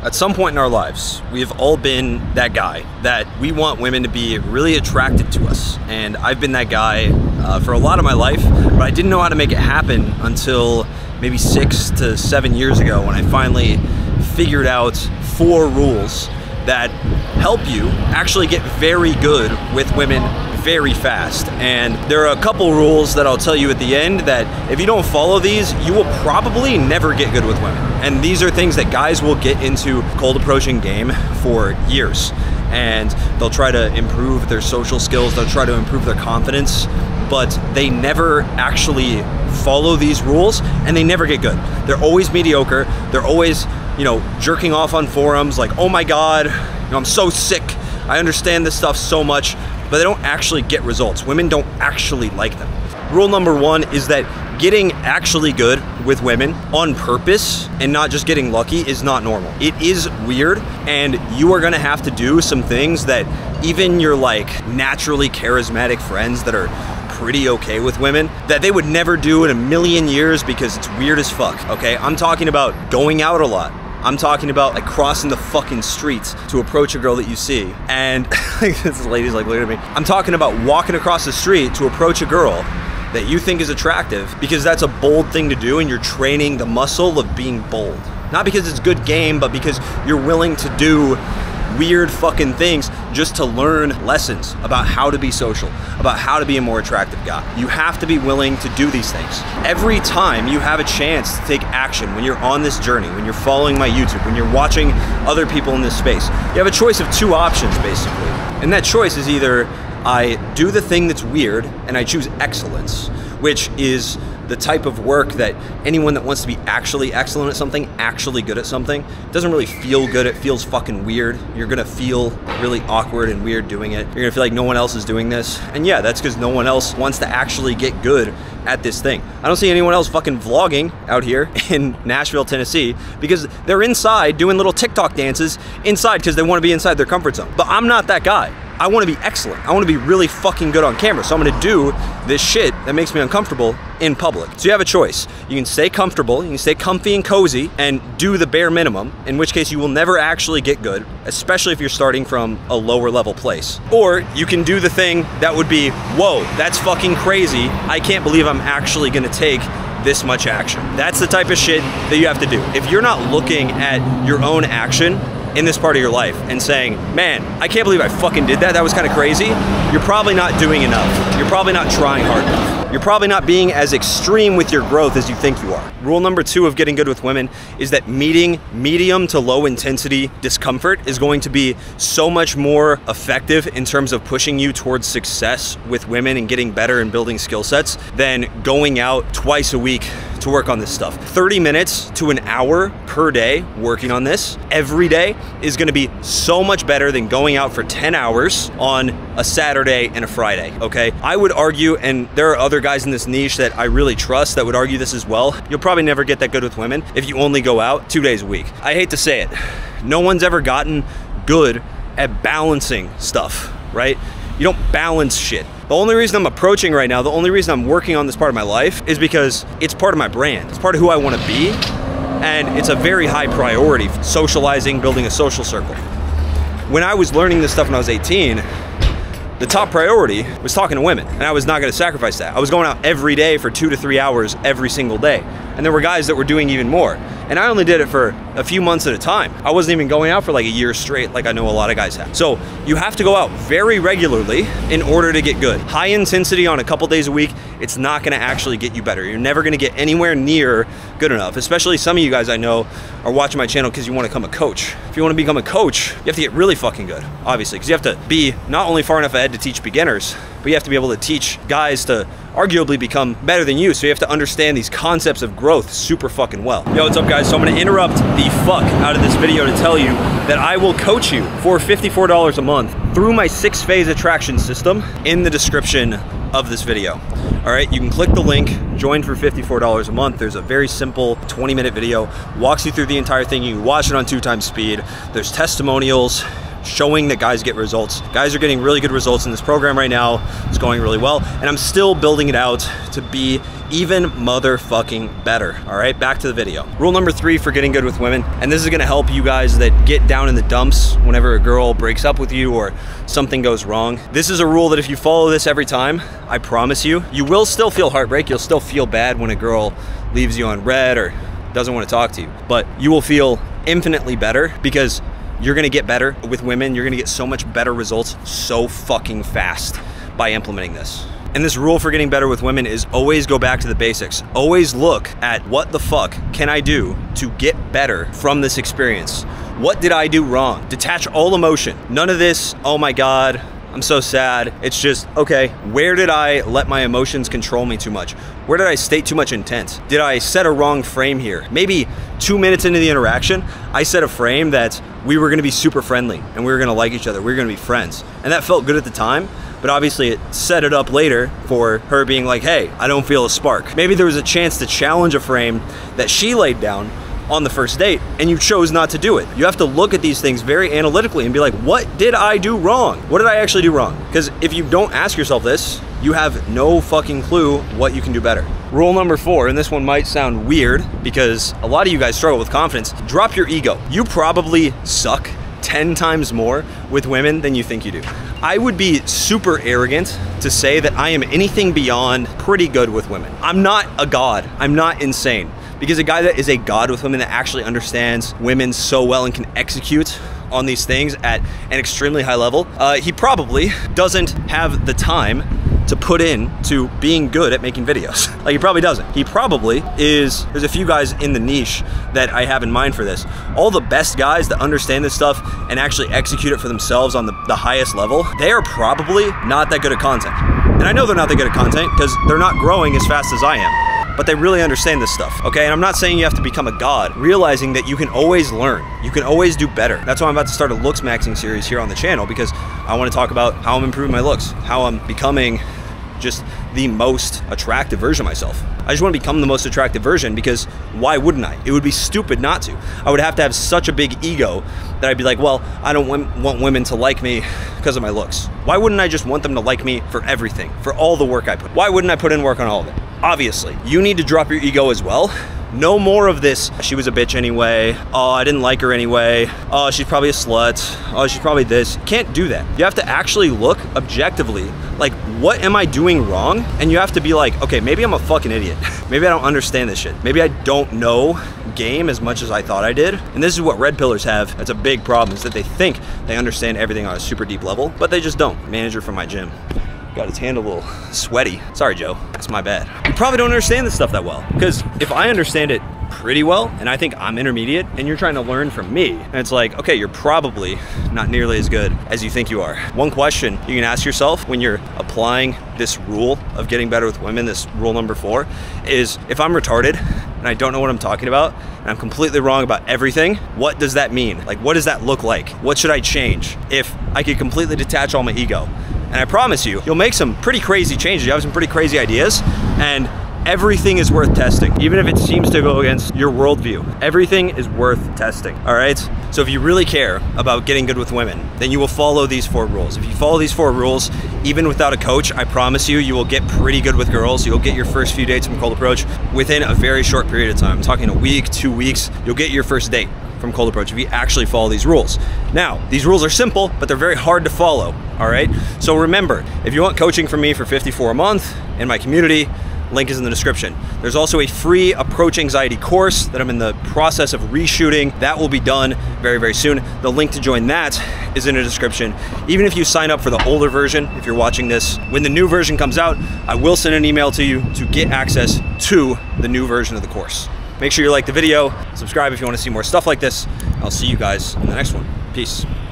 At some point in our lives, we've all been that guy that we want women to be really attracted to us. And I've been that guy for a lot of my life, but I didn't know how to make it happen until maybe 6 to 7 years ago when I finally figured out 4 rules that help you actually get very good with women very fast. And there are a couple rules that I'll tell you at the end that if you don't follow these, you will probably never get good with women. And these are things that guys will get into cold approaching game for years. And they'll try to improve their social skills, they'll try to improve their confidence, but they never actually follow these rules and they never get good. They're always mediocre. They're always, jerking off on forums like, oh my God, I'm so sick. I understand this stuff so much, but they don't actually get results. Women don't actually like them. Rule number 1 is that getting actually good with women on purpose and not just getting lucky is not normal. It is weird, and you are gonna have to do some things that even your naturally charismatic friends that are pretty okay with women, that they would never do in a million years because it's weird as fuck, okay? I'm talking about going out a lot. I'm talking about crossing the fucking streets to approach a girl that you see. And this lady's looking at me. I'm talking about walking across the street to approach a girl that you think is attractive because that's a bold thing to do and you're training the muscle of being bold. Not because it's good game, but because you're willing to do weird fucking things just to learn lessons about how to be social, about how to be a more attractive guy. You have to be willing to do these things. Every time you have a chance to take action, when you're on this journey, when you're following my YouTube, when you're watching other people in this space, you have a choice of 2 options basically. And that choice is either I do the thing that's weird and I choose excellence, which is the type of work that anyone that wants to be actually excellent at something, actually good at something, doesn't really feel good. It feels fucking weird. You're gonna feel really awkward and weird doing it. You're gonna feel like no one else is doing this. And yeah, that's because no one else wants to actually get good at this thing. I don't see anyone else fucking vlogging out here in Nashville, Tennessee, because they're inside doing little TikTok dances inside because they want to be inside their comfort zone. But I'm not that guy. I want to be excellent. I want to be really fucking good on camera. So I'm going to do this shit that makes me uncomfortable in public. So you have a choice. You can stay comfortable, you can stay comfy and cozy and do the bare minimum, in which case you will never actually get good, especially if you're starting from a lower level place. Or you can do the thing that would be, whoa, that's fucking crazy. I can't believe I'm actually going to take this much action. That's the type of shit that you have to do. If you're not looking at your own action in this part of your life and saying, man, I can't believe I fucking did that, that was kind of crazy, you're probably not doing enough. You're probably not trying hard enough. You're probably not being as extreme with your growth as you think you are. Rule number 2 of getting good with women is that meeting medium to low intensity discomfort is going to be so much more effective in terms of pushing you towards success with women and getting better and building skill sets than going out twice a week to work on this stuff. 30 minutes to an hour per day working on this every day is gonna be so much better than going out for 10 hours on a Saturday and a Friday, okay? I would argue, and there are other guys in this niche that I really trust that would argue this as well, you'll probably never get that good with women if you only go out 2 days a week. I hate to say it, no one's ever gotten good at balancing stuff, right? You don't balance shit. The only reason I'm approaching right now, the only reason I'm working on this part of my life is because it's part of my brand. It's part of who I want to be, and it's a very high priority, socializing, building a social circle. When I was learning this stuff when I was 18, the top priority was talking to women, and I was not gonna sacrifice that. I was going out every day for 2 to 3 hours every single day. And there were guys that were doing even more. And I only did it for a few months at a time. I wasn't even going out for like a year straight like I know a lot of guys have. So you have to go out very regularly in order to get good. High intensity on a couple days a week, it's not gonna actually get you better. You're never gonna get anywhere near good enough. Especially some of you guys I know are watching my channel because you wanna become a coach. If you wanna become a coach, you have to get really fucking good, obviously, because you have to be not only far enough ahead to teach beginners, but you have to be able to teach guys to arguably become better than you. So you have to understand these concepts of growth super fucking well. Yo, what's up guys? So I'm gonna interrupt the fuck out of this video to tell you that I will coach you for $54 a month through my 6-phase attraction system in the description of this video. All right, you can click the link, join for $54 a month. There's a very simple 20-minute video, walks you through the entire thing. You can watch it on 2x speed. There's testimonials showing that guys get results. Guys are getting really good results in this program right now. It's going really well, and I'm still building it out to be even motherfucking better. All right, back to the video. Rule number 3 for getting good with women, and this is gonna help you guys that get down in the dumps whenever a girl breaks up with you or something goes wrong. This is a rule that if you follow this every time, I promise you, you will still feel heartbreak. You'll still feel bad when a girl leaves you on red or doesn't want to talk to you, but you will feel infinitely better because you're gonna get better with women. You're gonna get so much better results so fucking fast by implementing this. And this rule for getting better with women is always go back to the basics. Always look at what the fuck can I do to get better from this experience? What did I do wrong? Detach all emotion. None of this, oh my God, I'm so sad. It's just, okay, where did I let my emotions control me too much? Where did I state too much intent? Did I set a wrong frame here? Maybe 2 minutes into the interaction, I set a frame that we were gonna be super friendly and we were gonna like each other. We were gonna be friends. And that felt good at the time, but obviously it set it up later for her being like, hey, I don't feel a spark. Maybe there was a chance to challenge a frame that she laid down on the first date and you chose not to do it. You have to look at these things very analytically and be like, what did I do wrong? What did I actually do wrong? Because if you don't ask yourself this, you have no fucking clue what you can do better. Rule number 4, and this one might sound weird because a lot of you guys struggle with confidence, drop your ego. You probably suck 10 times more with women than you think you do. I would be super arrogant to say that I am anything beyond pretty good with women. I'm not a god. I'm not insane. Because a guy that is a god with women, that actually understands women so well and can execute on these things at an extremely high level, he probably doesn't have the time to put in to being good at making videos. Like, he probably doesn't. He probably is, there's a few guys in the niche that I have in mind for this. All the best guys that understand this stuff and actually execute it for themselves on the highest level, they are probably not that good at content. And I know they're not that good at content because they're not growing as fast as I am, but they really understand this stuff, okay? And I'm not saying you have to become a god, realizing that you can always learn. You can always do better. That's why I'm about to start a looks maxing series here on the channel, because I want to talk about how I'm improving my looks, how I'm becoming just the most attractive version of myself. I just want to become the most attractive version, because why wouldn't I? It would be stupid not to. I would have to have such a big ego that I'd be like, well, I don't want women to like me because of my looks. Why wouldn't I just want them to like me for everything, for all the work I put? Why wouldn't I put in work on all of it? Obviously, you need to drop your ego as well. No more of this, she was a bitch anyway, oh, I didn't like her anyway, oh, she's probably a slut, oh, she's probably this. You can't do that. You have to actually look objectively, like, what am I doing wrong? And you have to be like, okay, maybe I'm a fucking idiot. Maybe I don't understand this shit. Maybe I don't know game as much as I thought I did. And this is what red pillars have. That's a big problem, is that they think they understand everything on a super deep level, but they just don't. Manager from my gym got his hand a little sweaty. Sorry, Joe, that's my bad. You probably don't understand this stuff that well, because if I understand it pretty well, and I think I'm intermediate, and you're trying to learn from me, and it's like, okay, you're probably not nearly as good as you think you are. One question you can ask yourself when you're applying this rule of getting better with women, this rule number 4, is if I'm retarded and I don't know what I'm talking about, and I'm completely wrong about everything, what does that mean? Like, what does that look like? What should I change if I could completely detach all my ego? And I promise you, you'll make some pretty crazy changes. You have some pretty crazy ideas, and everything is worth testing, even if it seems to go against your worldview. Everything is worth testing, all right? So if you really care about getting good with women, then you will follow these 4 rules. If you follow these 4 rules, even without a coach, I promise you, you will get pretty good with girls. You'll get your first few dates from cold approach within a very short period of time. I'm talking a week, 2 weeks, you'll get your first date from cold approach if you actually follow these rules. Now, these rules are simple, but they're very hard to follow, all right? So remember, if you want coaching from me for $54 a month in my community, link is in the description. There's also a free approach anxiety course that I'm in the process of reshooting. That will be done very, very soon. The link to join that is in the description. Even if you sign up for the older version, if you're watching this, when the new version comes out, I will send an email to you to get access to the new version of the course. Make sure you like the video, subscribe if you want to see more stuff like this. I'll see you guys in the next one. Peace.